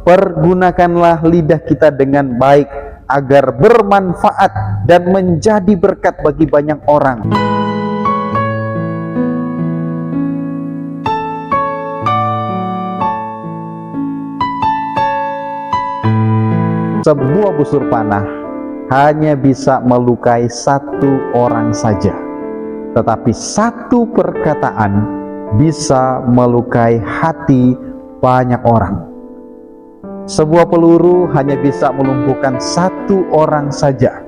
Pergunakanlah lidah kita dengan baik agar bermanfaat dan menjadi berkat bagi banyak orang. Sebuah busur panah hanya bisa melukai satu orang saja, tetapi satu perkataan bisa melukai hati banyak orang. Sebuah peluru hanya bisa melumpuhkan satu orang saja,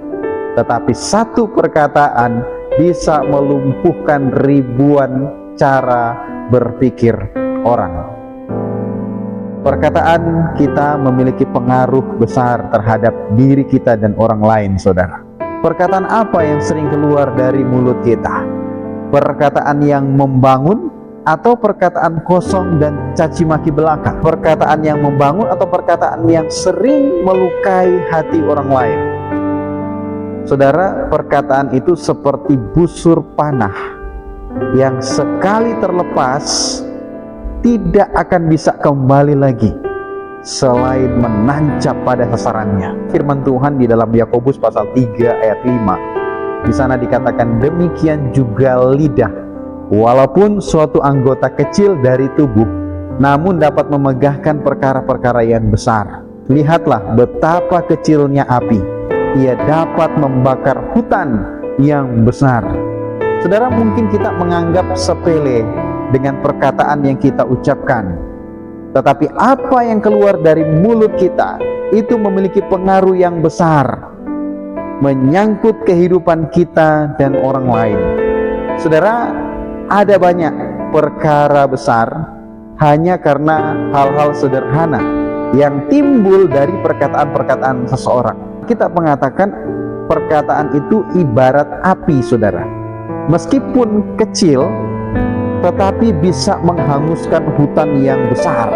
tetapi satu perkataan bisa melumpuhkan ribuan cara berpikir orang. Perkataan kita memiliki pengaruh besar terhadap diri kita dan orang lain, saudara. Perkataan apa yang sering keluar dari mulut kita? Perkataan yang membangun atau perkataan kosong dan caci maki belaka? Perkataan yang membangun atau perkataan yang sering melukai hati orang lain? Saudara, perkataan itu seperti busur panah yang sekali terlepas tidak akan bisa kembali lagi selain menancap pada sasarannya. Firman Tuhan di dalam Yakobus pasal 3 ayat 5, di sana dikatakan, demikian juga lidah, walaupun suatu anggota kecil dari tubuh, namun dapat memegahkan perkara-perkara yang besar. Lihatlah betapa kecilnya api, ia dapat membakar hutan yang besar. Saudara, mungkin kita menganggap sepele dengan perkataan yang kita ucapkan, tetapi apa yang keluar dari mulut kita itu memiliki pengaruh yang besar, menyangkut kehidupan kita dan orang lain. Saudara, ada banyak perkara besar hanya karena hal-hal sederhana yang timbul dari perkataan-perkataan seseorang. Kita mengatakan perkataan itu ibarat api, saudara. Meskipun kecil, tetapi bisa menghanguskan hutan yang besar.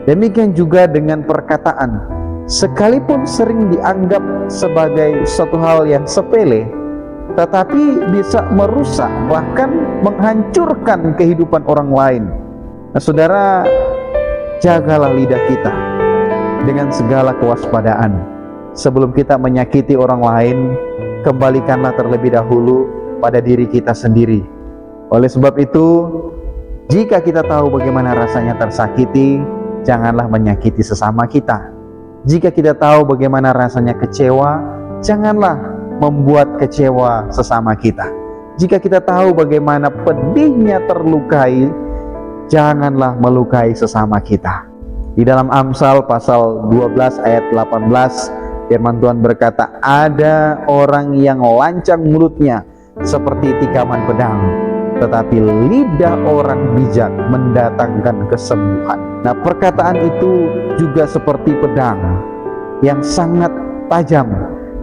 Demikian juga dengan perkataan, sekalipun sering dianggap sebagai suatu hal yang sepele, tetapi bisa merusak, bahkan menghancurkan kehidupan orang lain. Nah, saudara, jagalah lidah kita dengan segala kewaspadaan. Sebelum kita menyakiti orang lain, kembalikanlah terlebih dahulu pada diri kita sendiri. Oleh sebab itu, jika kita tahu bagaimana rasanya tersakiti, janganlah menyakiti sesama kita. Jika kita tahu bagaimana rasanya kecewa, janganlah membuat kecewa sesama kita. Jika kita tahu bagaimana pedihnya terlukai, janganlah melukai sesama kita. Di dalam Amsal pasal 12 ayat 18, firman Tuhan berkata, ada orang yang lancang mulutnya seperti tikaman pedang, tetapi lidah orang bijak mendatangkan kesembuhan. Nah, perkataan itu juga seperti pedang yang sangat tajam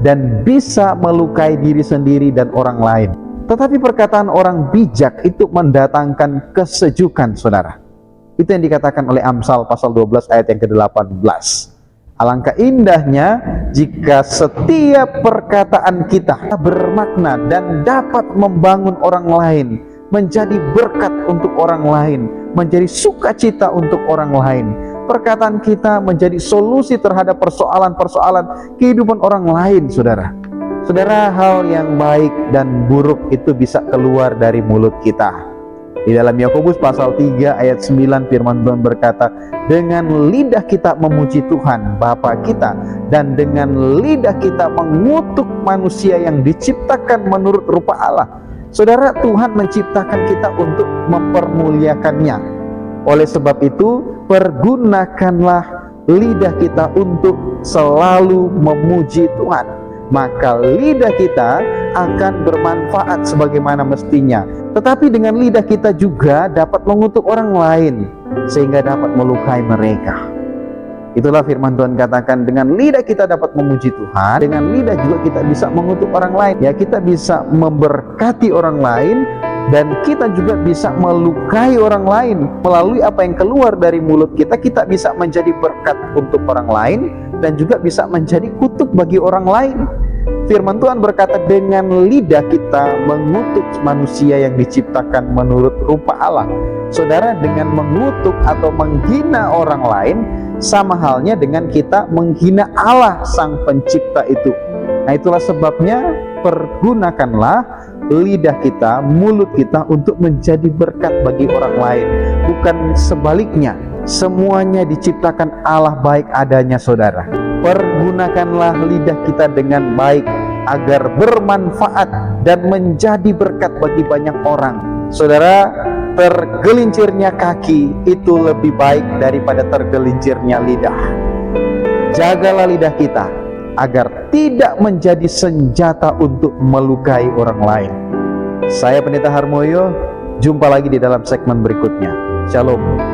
dan bisa melukai diri sendiri dan orang lain. Tetapi perkataan orang bijak itu mendatangkan kesejukan, saudara. Itu yang dikatakan oleh Amsal pasal 12 ayat yang ke-18. Alangkah indahnya jika setiap perkataan kita bermakna dan dapat membangun orang lain, menjadi berkat untuk orang lain, menjadi sukacita untuk orang lain. Perkataan kita menjadi solusi terhadap persoalan-persoalan kehidupan orang lain, saudara. Saudara, hal yang baik dan buruk itu bisa keluar dari mulut kita. Di dalam Yakobus pasal 3 ayat 9, firman Tuhan berkata, dengan lidah kita memuji Tuhan Bapa kita, dan dengan lidah kita mengutuk manusia yang diciptakan menurut rupa Allah. Saudara, Tuhan menciptakan kita untuk mempermuliakannya. Oleh sebab itu, pergunakanlah lidah kita untuk selalu memuji Tuhan. Maka lidah kita akan bermanfaat sebagaimana mestinya. Tetapi dengan lidah kita juga dapat mengutuk orang lain, sehingga dapat melukai mereka. Itulah firman Tuhan katakan, dengan lidah kita dapat memuji Tuhan, dengan lidah juga kita bisa mengutuk orang lain. Ya, kita bisa memberkati orang lain, dan kita juga bisa melukai orang lain. Melalui apa yang keluar dari mulut kita, kita bisa menjadi berkat untuk orang lain, dan juga bisa menjadi kutuk bagi orang lain. Firman Tuhan berkata, dengan lidah kita mengutuk manusia yang diciptakan menurut rupa Allah. Saudara, dengan mengutuk atau menghina orang lain sama halnya dengan kita menghina Allah Sang Pencipta itu. Nah, itulah sebabnya pergunakanlah lidah kita, mulut kita untuk menjadi berkat bagi orang lain, bukan sebaliknya. Semuanya diciptakan Allah baik adanya, saudara. Pergunakanlah lidah kita dengan baik agar bermanfaat dan menjadi berkat bagi banyak orang. Saudara, tergelincirnya kaki itu lebih baik daripada tergelincirnya lidah. Jagalah lidah kita agar tidak menjadi senjata untuk melukai orang lain. Saya Pendeta Harmoyo, jumpa lagi di dalam segmen berikutnya. Shalom.